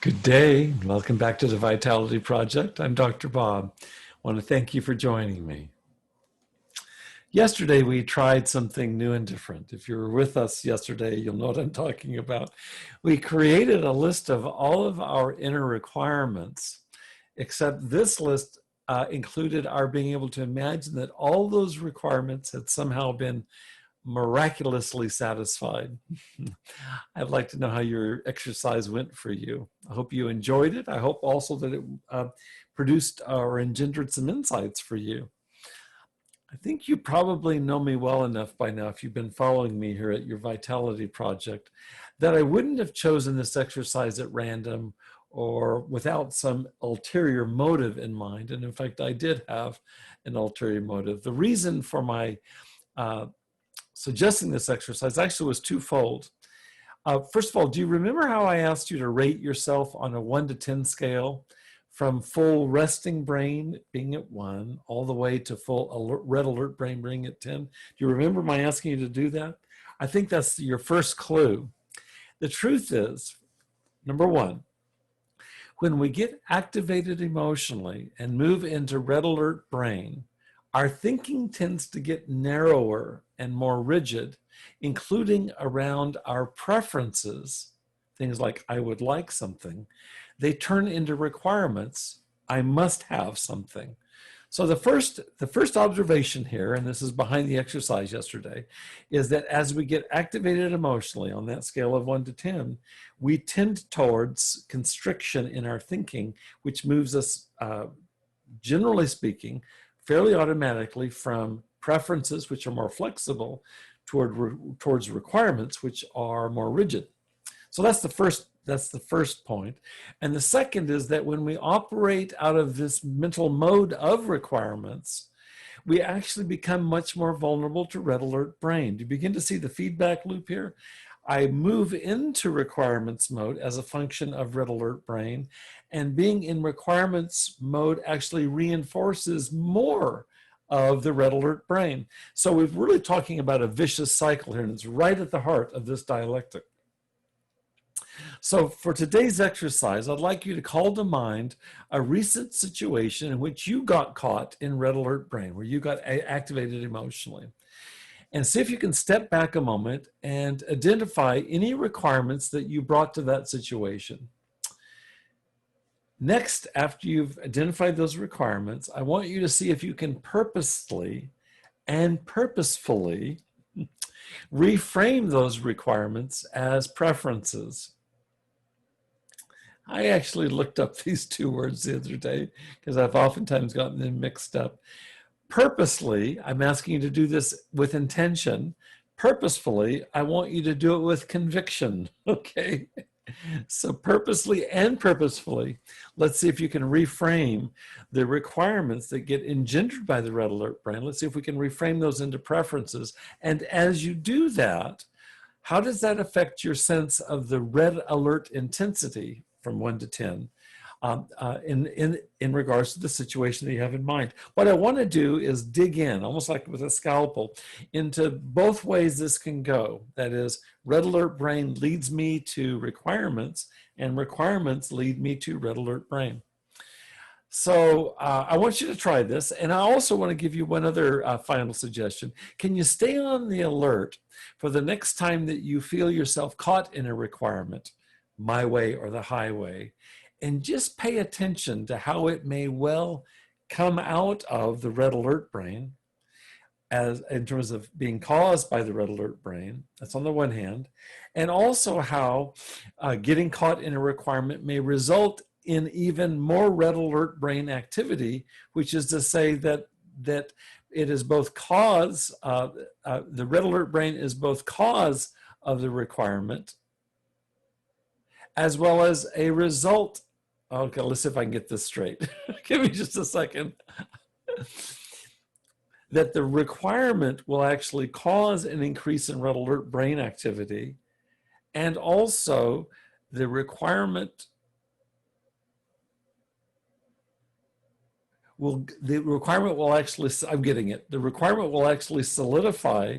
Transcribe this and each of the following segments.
Good day. Welcome back to the Vitality Project. I'm Dr. Bob. I want to thank you for joining me. Yesterday, we tried something new and different. If you were with us yesterday, you'll know what I'm talking about. We created a list of all of our inner requirements, except this list included our being able to imagine that all those requirements had somehow been miraculously satisfied. I'd like to know how your exercise went for you. I hope you enjoyed it. I hope also that it produced or engendered some insights for you. I think you probably know me well enough by now, if you've been following me here at your Vitality Project, that I wouldn't have chosen this exercise at random or without some ulterior motive in mind. And in fact, I did have an ulterior motive. The reason for my suggesting this exercise actually was twofold. First of all, do you remember how I asked you to rate yourself on a 1 to 10 scale, from full resting brain being at 1 all the way to full red alert brain being at 10? Do you remember my asking you to do that? I think that's your first clue. The truth is, number 1, when we get activated emotionally and move into red alert brain, our thinking tends to get narrower and more rigid, including around our preferences. Things like, I would like something. They turn into requirements. I must have something. So the first observation here, and this is behind the exercise yesterday, is that as we get activated emotionally on that scale of 1 to 10, we tend towards constriction in our thinking, which moves us, generally speaking, fairly automatically from preferences, which are more flexible, towards requirements, which are more rigid. So that's the first point. And the second is that when we operate out of this mental mode of requirements, we actually become much more vulnerable to red alert brain. Do you begin to see the feedback loop here? I move into requirements mode as a function of red alert brain, and being in requirements mode actually reinforces more of the red alert brain. So we're really talking about a vicious cycle here, and it's right at the heart of this dialectic. So for today's exercise, I'd like you to call to mind a recent situation in which you got caught in red alert brain, where you got activated emotionally. And see if you can step back a moment and identify any requirements that you brought to that situation. Next, after you've identified those requirements, I want you to see if you can purposely and purposefully reframe those requirements as preferences. I actually looked up these two words the other day because I've oftentimes gotten them mixed up. Purposely, I'm asking you to do this with intention. Purposefully, I want you to do it with conviction, okay? So purposely and purposefully, let's see if you can reframe the requirements that get engendered by the red alert brain. Let's see if we can reframe those into preferences. And as you do that, how does that affect your sense of the red alert intensity from 1 to 10? In regards to the situation that you have in mind. What I want to do is dig in, almost like with a scalpel, into both ways this can go. That is, red alert brain leads me to requirements, and requirements lead me to red alert brain. So I want you to try this, and I also want to give you one other final suggestion. Can you stay on the alert for the next time that you feel yourself caught in a requirement, my way or the highway, and just pay attention to how it may well come out of the red alert brain, as in terms of being caused by the red alert brain. That's on the one hand, and also how getting caught in a requirement may result in even more red alert brain activity, which is to say that it is both cause, the red alert brain is both cause of the requirement as well as a result. Okay, let's see if I can get this straight. Give me just a second. That the requirement will actually cause an increase in red alert brain activity, and also the requirement will actually, I'm getting it, the requirement will actually solidify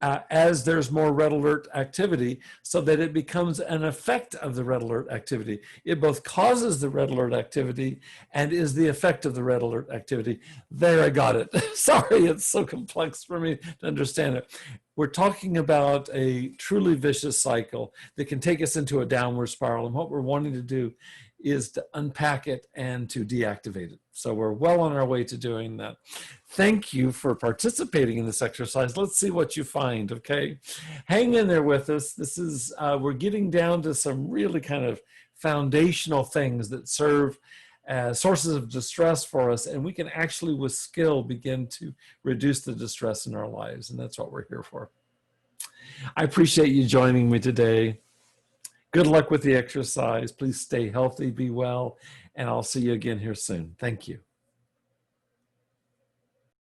as there's more red alert activity, so that it becomes an effect of the red alert activity. It both causes the red alert activity and is the effect of the red alert activity. There, I got it. Sorry, it's so complex for me to understand it. We're talking about a truly vicious cycle that can take us into a downward spiral. And what we're wanting to do is to unpack it and to deactivate it. So we're well on our way to doing that. Thank you for participating in this exercise. Let's see what you find, okay? Hang in there with us. This is, we're getting down to some really kind of foundational things that serve as sources of distress for us, and we can actually, with skill, begin to reduce the distress in our lives, and that's what we're here for. I appreciate you joining me today. Good luck with the exercise. Please stay healthy, be well, and I'll see you again here soon. Thank you.